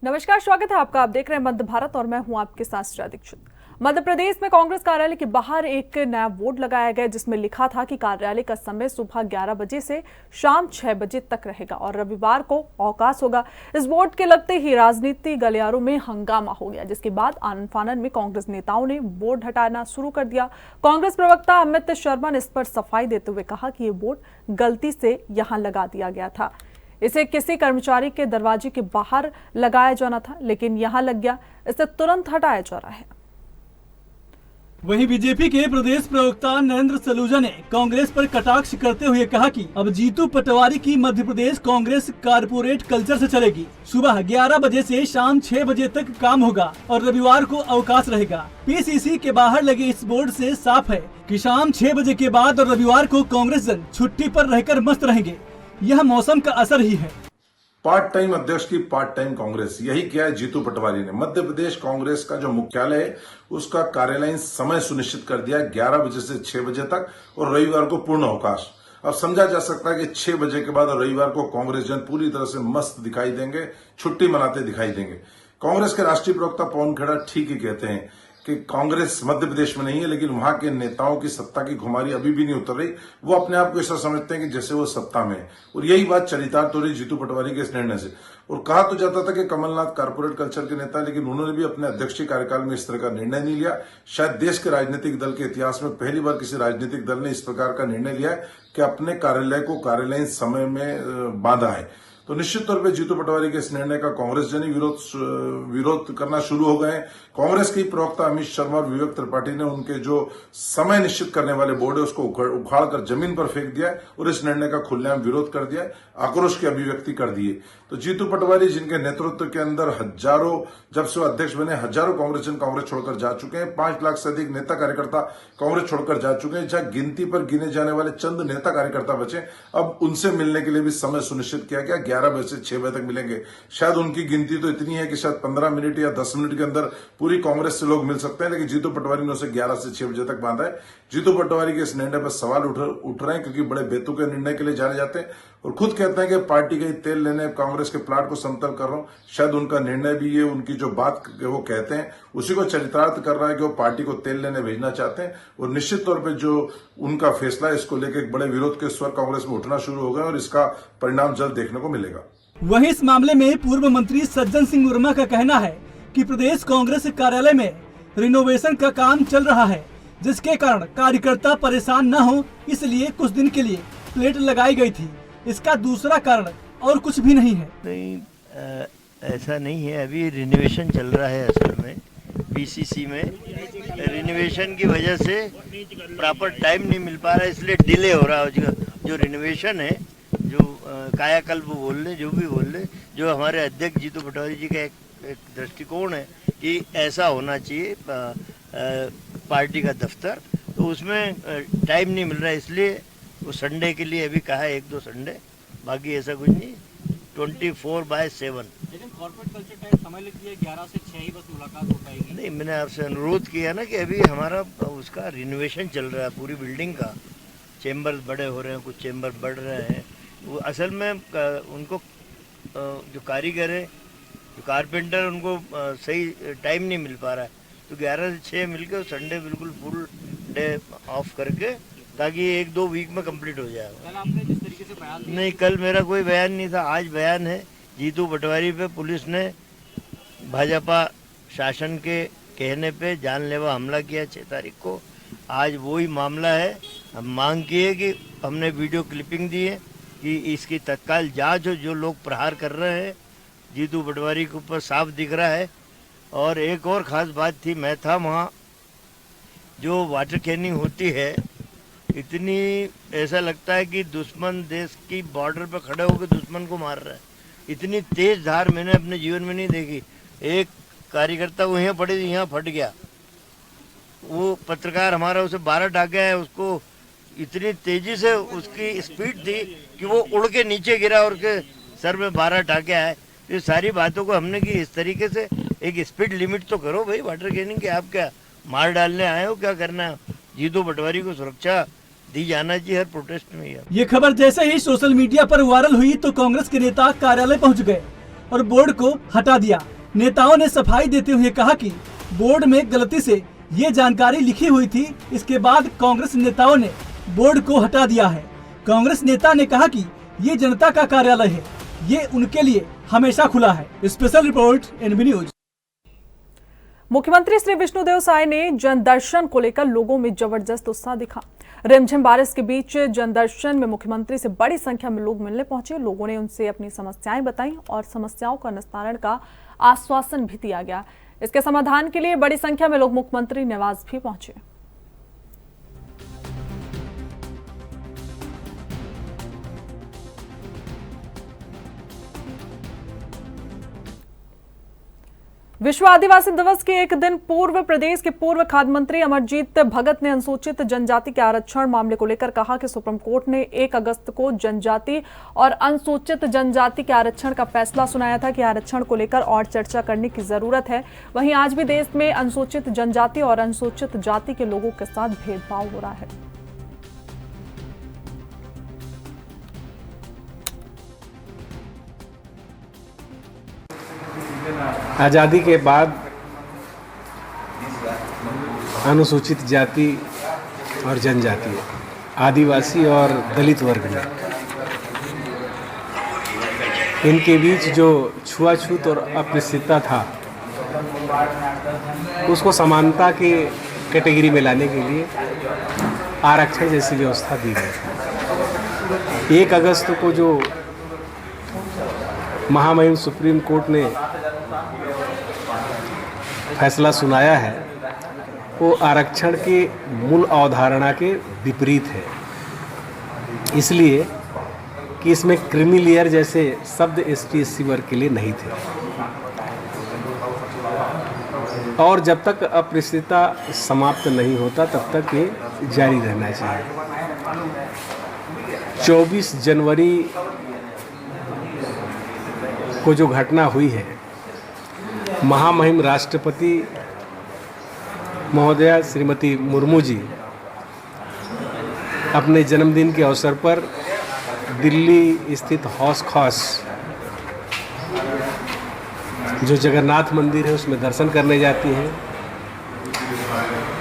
नमस्कार, स्वागत है आपका। आप देख रहे हैं मध्य भारत और मैं हूं आपके साथ श्रेया दीक्षित। मध्य प्रदेश में कांग्रेस कार्यालय के बाहर एक नया बोर्ड लगाया गया जिसमें लिखा था कि कार्यालय का समय सुबह 11 बजे से शाम 6 बजे तक रहेगा और रविवार को अवकाश होगा। इस बोर्ड के लगते ही राजनीति गलियारों में हंगामा हो गया, जिसके बाद आनन फानन में कांग्रेस नेताओं ने बोर्ड हटाना शुरू कर दिया। कांग्रेस प्रवक्ता अमित शर्मा ने इस पर सफाई देते हुए कहा कि ये बोर्ड गलती से यहाँ लगा दिया गया था। इसे किसी कर्मचारी के दरवाजे के बाहर लगाया जाना था, लेकिन यहां लग गया। इसे तुरंत हटाया जा रहा है। वहीं बीजेपी के प्रदेश प्रवक्ता नरेंद्र सलूजा ने कांग्रेस पर कटाक्ष करते हुए कहा कि अब जीतू पटवारी की मध्य प्रदेश कांग्रेस कारपोरेट कल्चर से चलेगी। सुबह 11 बजे से शाम 6 बजे तक काम होगा और रविवार को अवकाश रहेगा। पीसीसी के बाहर लगे इस बोर्ड से साफ है कि शाम 6 बजे के बाद और रविवार को कांग्रेस जन छुट्टी पर रहकर मस्त रहेंगे। यह मौसम का असर ही है। पार्ट टाइम अध्यक्ष की पार्ट टाइम कांग्रेस, यही किया है जीतू पटवारी ने। मध्य प्रदेश कांग्रेस का जो मुख्यालय है उसका कार्यालयीन समय सुनिश्चित कर दिया है 11 बजे से 6 बजे तक और रविवार को पूर्ण अवकाश। अब समझा जा सकता है कि 6 बजे के बाद और रविवार को कांग्रेस जन पूरी तरह से मस्त दिखाई देंगे, छुट्टी मनाते दिखाई देंगे। कांग्रेस के राष्ट्रीय प्रवक्ता पवन खेड़ा ठीक ही कहते हैं कि कांग्रेस मध्य प्रदेश में नहीं है, लेकिन वहां के नेताओं की सत्ता की खुमारी अभी भी नहीं उतर रही। वो अपने आप को ऐसा समझते हैं कि जैसे वो सत्ता में है, और यही बात चरितार्थ हो रही जीतू पटवारी के इस निर्णय से। और कहा तो जाता था कि कमलनाथ कारपोरेट कल्चर के नेता, लेकिन उन्होंने भी अपने अध्यक्षीय कार्यकाल में इस तरह का निर्णय नहीं लिया। शायद देश के राजनीतिक दल के इतिहास में पहली बार किसी राजनीतिक दल ने इस प्रकार का निर्णय लिया है कि अपने कार्यालय को कार्यालयीन समय में बांधा है। तो निश्चित तौर पे जीतू पटवारी के इस निर्णय का कांग्रेस जन विरोध करना शुरू हो गए हैं। कांग्रेस के प्रवक्ता अमित शर्मा और विवेक त्रिपाठी ने उनके जो समय निश्चित करने वाले बोर्ड है उसको उखाड़ कर जमीन पर फेंक दिया है और इस निर्णय का खुलेआम विरोध कर दिया है, आक्रोश की अभिव्यक्ति कर दी है। तो जीतू पटवारी जिनके नेतृत्व के अंदर हजारों, जब से वो अध्यक्ष बने, हजारों कांग्रेस जन कांग्रेस छोड़कर जा चुके हैं। 5 लाख से अधिक नेता कार्यकर्ता कांग्रेस छोड़कर जा चुके हैं। जहां गिनती पर गिने जाने वाले चंद नेता कार्यकर्ता बचे, अब उनसे मिलने के लिए भी समय सुनिश्चित किया गया। 11 बजे से 6 बजे तक मिलेंगे। शायद उनकी गिनती तो इतनी है कि शायद 15 मिनट या 10 मिनट के अंदर पूरी कांग्रेस से लोग मिल सकते हैं, लेकिन जीतू पटवारी ने उसे 11 से 6 बजे तक बांधा है। जीतू पटवारी के इस निर्णय पर सवाल उठ रहे हैं, क्योंकि बड़े बेतुके निर्णय के लिए जाने जाते हैं और खुद कहते हैं कि पार्टी का तेल लेने कांग्रेस के प्लाट को समतल कर रहा हूं। शायद उनका निर्णय भी ये, उनकी जो बात वो कहते हैं उसी को चरितार्थ कर रहा है कि वो पार्टी को तेल लेने भेजना चाहते हैं। और निश्चित तौर पर जो उनका फैसला है, इसको लेकर एक बड़े विरोध के स्वर कांग्रेस में उठना शुरू हो गए और इसका परिणाम जल्द देखने को मिलेगा। वहीं इस मामले में पूर्व मंत्री सज्जन सिंह वर्मा का कहना है कि प्रदेश कांग्रेस कार्यालय में रिनोवेशन का काम चल रहा है, जिसके कारण कार्यकर्ता परेशान न हो, इसलिए कुछ दिन के लिए प्लेट लगाई गई थी। इसका दूसरा कारण और कुछ भी नहीं है। नहीं, ऐसा नहीं है। अभी रिनोवेशन चल रहा है। असल में पीसीसी में रिनोवेशन की वजह से प्रॉपर टाइम नहीं मिल पा रहा है, इसलिए डिले हो रहा है। जो रिनोवेशन है, जो कायाकल्प बोल ले, जो भी बोल ले, जो हमारे अध्यक्ष जीतू पटवारी जी का एक दृष्टिकोण है कि ऐसा होना चाहिए पार्टी का दफ्तर, तो उसमें टाइम नहीं मिल रहा है, इसलिए वो संडे के लिए अभी कहा है, 1-2 संडे, बाकी ऐसा कुछ नहीं। 24/7। लेकिन कॉर्पोरेट कल्चर टाइप समय लिख दिया 11 से 6 ही बस मुलाकात हो पाएगी। नहीं, मैंने आपसे अनुरोध किया ना कि अभी हमारा उसका रिनोवेशन चल रहा है पूरी बिल्डिंग का। चेम्बर बड़े हो रहे हैं, कुछ चेम्बर बढ़ रहे हैं। वो असल में उनको जो कारीगर है, जो कारपेंटर, उनको सही टाइम नहीं मिल पा रहा है। तो 11 से 6 मिलकर संडे बिल्कुल फुल डे ऑफ करके, ताकि 1-2 वीक में कंप्लीट हो जाएगा। कल आपने जिस तरीके से बयान दिया, नहीं, कल मेरा कोई बयान नहीं था, आज बयान है। जीतू पटवारी पे पुलिस ने भाजपा शासन के कहने पे जानलेवा हमला किया 6 तारीख को। आज वही मामला है। हम मांग किए कि हमने वीडियो क्लिपिंग दी है कि इसकी तत्काल जांच हो। जो लोग प्रहार कर रहे हैं जीतू पटवारी के ऊपर साफ दिख रहा है। और एक और ख़ास बात थी, मैं था वहाँ, जो वाटर कैनिंग होती है, इतनी ऐसा लगता है कि दुश्मन देश की बॉर्डर पर खड़े होकर दुश्मन को मार रहा है। इतनी तेज धार मैंने अपने जीवन में नहीं देखी। एक कार्यकर्ता वो यहाँ पड़े, यहाँ फट गया। वो पत्रकार हमारा उसे 12 टाँके है, उसको इतनी तेजी से उसकी स्पीड थी कि वो उड़ के नीचे गिरा और उसके सर में 12 टाँके आए। ये सारी बातों को हमने की इस तरीके से। एक स्पीड लिमिट तो करो भाई वाटर कैनिंग की। आप क्या मार डालने आए हो, क्या करना है? जीतू पटवारी को सुरक्षा दी जाना चाहिए हर प्रोटेस्ट में। ये खबर जैसे ही सोशल मीडिया पर वायरल हुई तो कांग्रेस के नेता कार्यालय पहुंच गए और बोर्ड को हटा दिया। नेताओं ने सफाई देते हुए कहा कि बोर्ड में गलती से ये जानकारी लिखी हुई थी। इसके बाद कांग्रेस नेताओं ने बोर्ड को हटा दिया है। कांग्रेस नेता ने कहा कि ये जनता का कार्यालय है, ये उनके लिए हमेशा खुला है। Special report NB news. मुख्यमंत्री श्री विष्णुदेव साय ने जनदर्शन को लेकर लोगों में जबरदस्त उत्साह दिखा। रिमझिम बारिश के बीच जनदर्शन में मुख्यमंत्री से बड़ी संख्या में लोग मिलने पहुंचे। लोगों ने उनसे अपनी समस्याएं बताई और समस्याओं का निस्तारण का आश्वासन भी दिया गया। इसके समाधान के लिए बड़ी संख्या में लोग मुख्यमंत्री निवास भी पहुंचे। विश्व आदिवासी दिवस के एक दिन पूर्व प्रदेश के पूर्व खाद्य मंत्री अमरजीत भगत ने अनुसूचित जनजाति के आरक्षण मामले को लेकर कहा कि सुप्रीम कोर्ट ने 1 अगस्त को जनजाति और अनुसूचित जनजाति के आरक्षण का फैसला सुनाया था कि आरक्षण को लेकर और चर्चा करने की जरूरत है। वहीं आज भी देश में अनुसूचित जनजाति और अनुसूचित जाति के लोगों के साथ भेदभाव हो रहा है। आज़ादी के बाद अनुसूचित जाति और जनजाति, आदिवासी और दलित वर्ग में इनके बीच जो छुआछूत और अस्पृश्यता था उसको समानता के कैटेगरी में लाने के लिए आरक्षण जैसी व्यवस्था दी गई। 1 अगस्त को जो महामहिम सुप्रीम कोर्ट ने फैसला सुनाया है वो आरक्षण के मूल अवधारणा के विपरीत है, इसलिए कि इसमें क्रीमी लेयर जैसे शब्द ST/SC वर्ग के लिए नहीं थे और जब तक अस्पृश्यता समाप्त नहीं होता तब तक ये जारी रहना चाहिए। 24 जनवरी को जो घटना हुई है, महामहिम राष्ट्रपति महोदया श्रीमती मुर्मू जी अपने जन्मदिन के अवसर पर दिल्ली स्थित हौस खास जो जगन्नाथ मंदिर है उसमें दर्शन करने जाती हैं।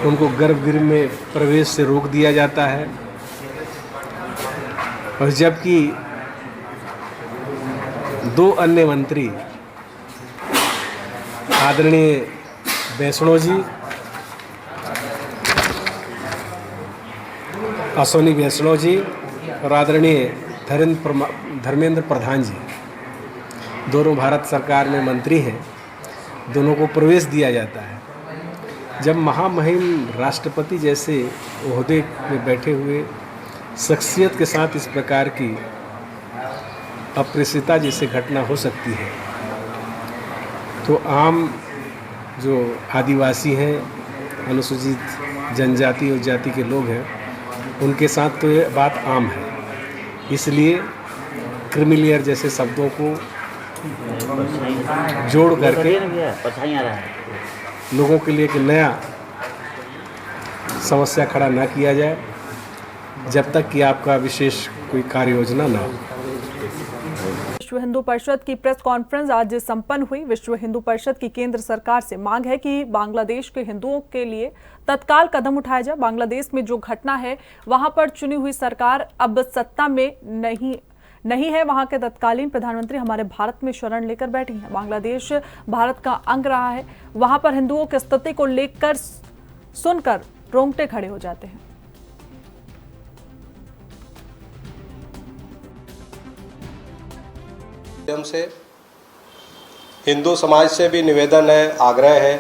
उनको गर्भगृह में प्रवेश से रोक दिया जाता है और जबकि 2 अन्य मंत्री आदरणीय वैष्णो जी, अश्विनी वैष्णो जी और आदरणीय धर्मेंद्र प्रधान जी, दोनों भारत सरकार में मंत्री हैं, दोनों को प्रवेश दिया जाता है। जब महामहिम राष्ट्रपति जैसे ओहदे में बैठे हुए शख्सियत के साथ इस प्रकार की अस्पृश्यता जैसी घटना हो सकती है तो आम जो आदिवासी हैं, अनुसूचित जनजाति और जाति के लोग हैं, उनके साथ तो ये बात आम है। इसलिए क्रीमी लेयर जैसे शब्दों को जोड़ करके लोगों के लिए एक नया समस्या खड़ा ना किया जाए जब तक कि आपका विशेष कोई कार्य योजना ना हो। विश्व हिंदू परिषद की प्रेस कॉन्फ्रेंस आज संपन्न हुई। विश्व हिंदू परिषद की केंद्र सरकार से मांग है कि बांग्लादेश के हिंदुओं के लिए तत्काल कदम उठाया जाए। बांग्लादेश में जो घटना है वहां पर चुनी हुई सरकार अब सत्ता में नहीं है। वहां के तत्कालीन प्रधानमंत्री हमारे भारत में शरण लेकर बैठी हैं। बांग्लादेश भारत का अंग रहा है। वहां पर हिंदुओं की स्थिति को लेकर सुनकर रोंगटे खड़े हो जाते हैं। से हिंदू समाज से भी निवेदन है, आग्रह है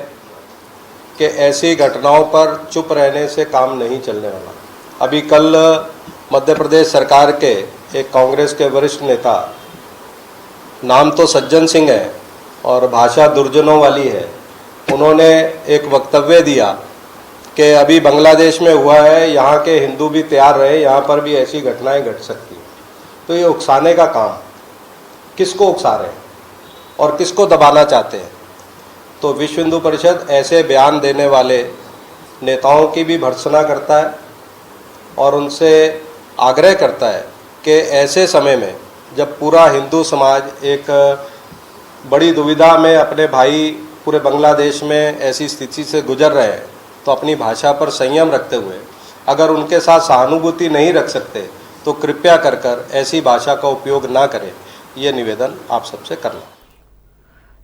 कि ऐसी घटनाओं पर चुप रहने से काम नहीं चलने वाला। अभी कल मध्य प्रदेश सरकार के एक कांग्रेस के वरिष्ठ नेता, नाम तो सज्जन सिंह है और भाषा दुर्जनों वाली है, उन्होंने एक वक्तव्य दिया कि अभी बांग्लादेश में हुआ है, यहाँ के हिंदू भी तैयार रहे, यहाँ पर भी ऐसी घटनाएं घट सकती हैं। तो ये उकसाने का काम, किसको उकसा रहे हैं और किसको दबाना चाहते हैं? तो विश्व हिंदू परिषद ऐसे बयान देने वाले नेताओं की भी भर्त्सना करता है और उनसे आग्रह करता है कि ऐसे समय में जब पूरा हिंदू समाज एक बड़ी दुविधा में अपने भाई पूरे बांग्लादेश में ऐसी स्थिति से गुजर रहे हैं, तो अपनी भाषा पर संयम रखते हुए अगर उनके साथ सहानुभूति नहीं रख सकते तो कृपया कर ऐसी भाषा का उपयोग ना करें, ये निवेदन आप सबसे करना।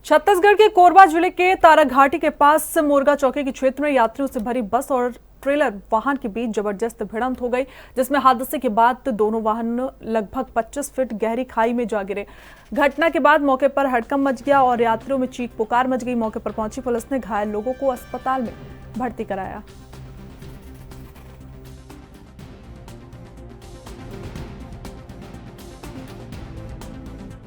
छत्तीसगढ़ के कोरबा जिले के ताराघाटी के पास मोरगा चौकी के क्षेत्र में यात्रियों से भरी बस और ट्रेलर वाहन के बीच जबरदस्त भिड़ंत हो गई, जिसमें हादसे के बाद दोनों वाहन लगभग 25 फीट गहरी खाई में जा गिरे। घटना के बाद मौके पर हड़कंप मच गया और यात्रियों में चीख पुकार मच गई। मौके पर पहुंची पुलिस ने घायल लोगों को अस्पताल में भर्ती कराया।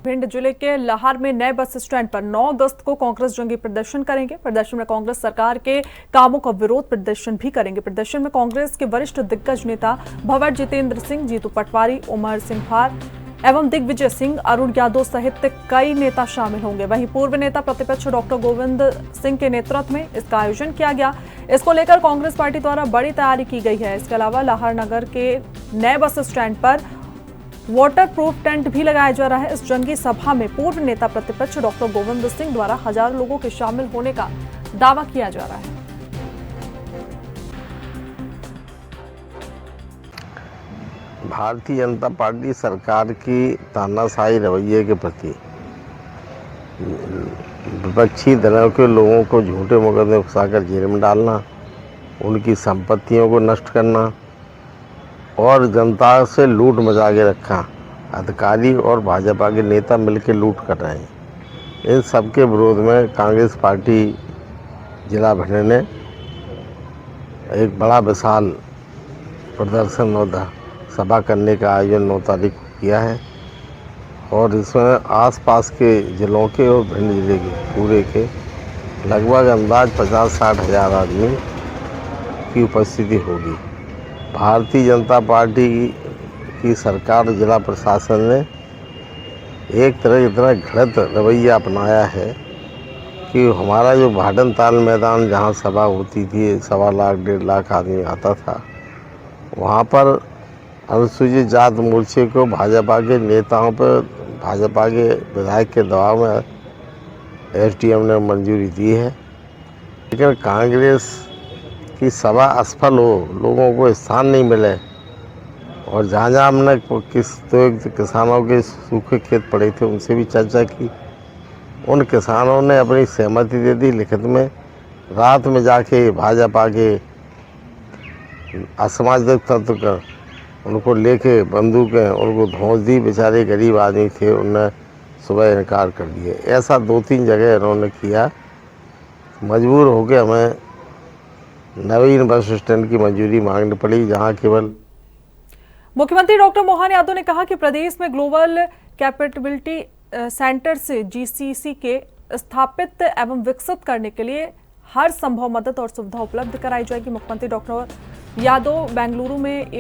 भिंड जिले के लाहौर में नए बस स्टैंड पर 9 अगस्त को कांग्रेस जंगी प्रदर्शन करेंगे। प्रदर्शन में कांग्रेस सरकार के कामों का विरोध प्रदर्शन भी करेंगे। प्रदर्शन में कांग्रेस के वरिष्ठ दिग्गज नेता भंवर जितेंद्र सिंह, जीतू पटवारी, उमर सिंघार एवं दिग्विजय सिंह, अरुण यादव सहित कई नेता शामिल होंगे। वहीं पूर्व नेता प्रतिपक्ष डॉक्टर गोविंद सिंह के नेतृत्व में इसका आयोजन किया गया। इसको लेकर कांग्रेस पार्टी द्वारा बड़ी तैयारी की गई है। इसके अलावा लाहौर नगर के नए बस स्टैंड पर वाटर प्रूफ टेंट भी लगाया जा रहा है। इस जंगी सभा में पूर्व नेता प्रतिपक्ष डॉक्टर गोविंद सिंह द्वारा हजारों लोगों के शामिल होने का दावा किया जा रहा है। भारतीय जनता पार्टी सरकार की तानाशाही रवैये के प्रति विपक्षी दलों के लोगों को झूठे मुकदमे उकसाकर जेल में डालना, उनकी संपत्तियों को नष्ट करना और जनता से लूट मचा के रखा। अधिकारी और भाजपा के नेता मिलकर लूट कर रहे हैं। इन सब के विरोध में कांग्रेस पार्टी जिला भिंड ने एक बड़ा विशाल प्रदर्शन सभा करने का आयोजन 9 तारीख को किया है और इसमें आसपास के जिलों के और भिंड जिले के पूरे के लगभग अंदाज 50-60 हज़ार आदमी की उपस्थिति होगी। भारतीय जनता पार्टी की सरकार जिला प्रशासन ने एक तरह इतना घृणित रवैया अपनाया है कि हमारा जो भाडन ताल मैदान जहाँ सभा होती थी 1.25 लाख 1.5 लाख आदमी आता था, वहाँ पर अनुसूचित जात मोर्चे को भाजपा के नेताओं पर भाजपा के विधायक के दबाव में एसडीएम ने मंजूरी दी है। लेकिन कांग्रेस की सभा असफल हो, लोगों को स्थान नहीं मिले और जहाँ जहाँ हमने किसानों के सूखे खेत पड़े थे उनसे भी चर्चा की। उन किसानों ने अपनी सहमति दे दी लिखित में। रात में जाके भाजपा के असामाजिक तत्व का उनको लेके बंदूकें उनको धौंस दी। बेचारे गरीब आदमी थे, उन्होंने सुबह इनकार कर दिए। ऐसा 2-3 जगह इन्होंने किया। मजबूर होकर हमें नवीन बस स्टैंड की मंजूरी मांगनी पड़ी, जहां केवल मुख्यमंत्री डॉक्टर मोहन यादव ने कहा कि प्रदेश में ग्लोबल कैपेबिलिटी सेंटर से जीसीसी के स्थापित एवं विकसित करने के लिए हर संभव मदद और सुविधा उपलब्ध कराई जाएगी। मुख्यमंत्री डॉक्टर यादव बेंगलुरु में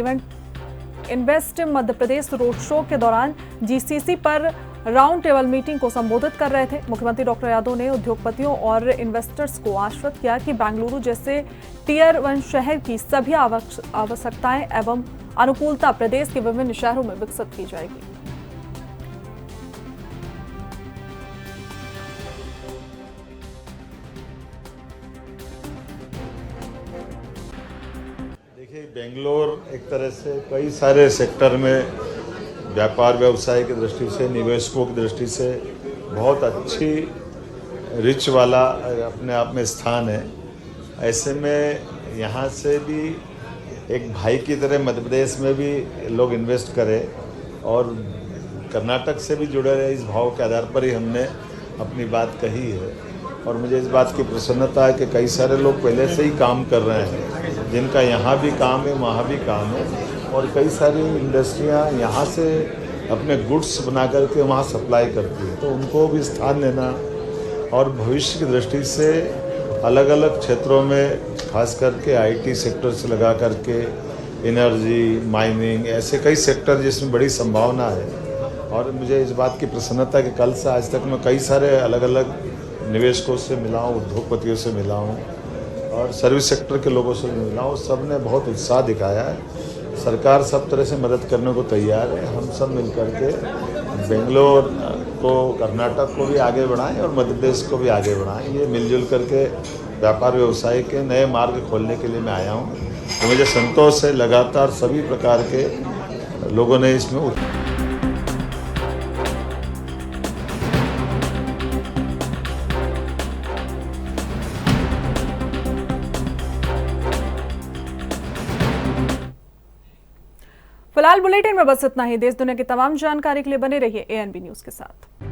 invest Madhya Pradesh road show के दौरान जीसीसी पर राउंड टेबल मीटिंग को संबोधित कर रहे थे। मुख्यमंत्री डॉक्टर यादव ने उद्योगपतियों और इन्वेस्टर्स को आश्वस्त किया कि बेंगलुरु जैसे टियर 1 शहर की सभी आवश्यकताएं एवं अनुकूलता प्रदेश के विभिन्न शहरों में विकसित की जाएगी। देखिए, बेंगलोर एक तरह से कई सारे सेक्टर में व्यापार व्यवसाय की दृष्टि से, निवेशकों की दृष्टि से बहुत अच्छी रिच वाला अपने आप में स्थान है। ऐसे में यहाँ से भी एक भाई की तरह मध्य प्रदेश में भी लोग इन्वेस्ट करें और कर्नाटक से भी जुड़े रहे, इस भाव के आधार पर ही हमने अपनी बात कही है। और मुझे इस बात की प्रसन्नता है कि कई सारे लोग पहले से ही काम कर रहे हैं, जिनका यहाँ भी काम है, वहाँ भी काम है और कई सारी इंडस्ट्रियाँ यहाँ से अपने गुड्स बना करके वहाँ सप्लाई करती है, तो उनको भी स्थान देना और भविष्य की दृष्टि से अलग अलग क्षेत्रों में खास करके आईटी सेक्टर से लगा करके एनर्जी, माइनिंग, ऐसे कई सेक्टर जिसमें बड़ी संभावना है। और मुझे इस बात की प्रसन्नता कि कल से आज तक मैं कई सारे अलग अलग निवेशकों से मिला हूँ, उद्योगपतियों से मिला हूँ और सर्विस सेक्टर के लोगों से मिला हूँ। सब ने बहुत उत्साह दिखाया है। सरकार सब तरह से मदद करने को तैयार है। हम सब मिलकर के बेंगलोर को, कर्नाटक को भी आगे बढ़ाएं और मध्य प्रदेश को भी आगे बढ़ाएं। ये मिलजुल करके व्यापार व्यवसाय के नए मार्ग खोलने के लिए मैं आया हूँ। तो मुझे संतोष है, लगातार सभी प्रकार के लोगों ने इसमें फिलहाल बुलेटिन में बस इतना ही। देश दुनिया की तमाम जानकारी के लिए बने रहिए ANB न्यूज के साथ।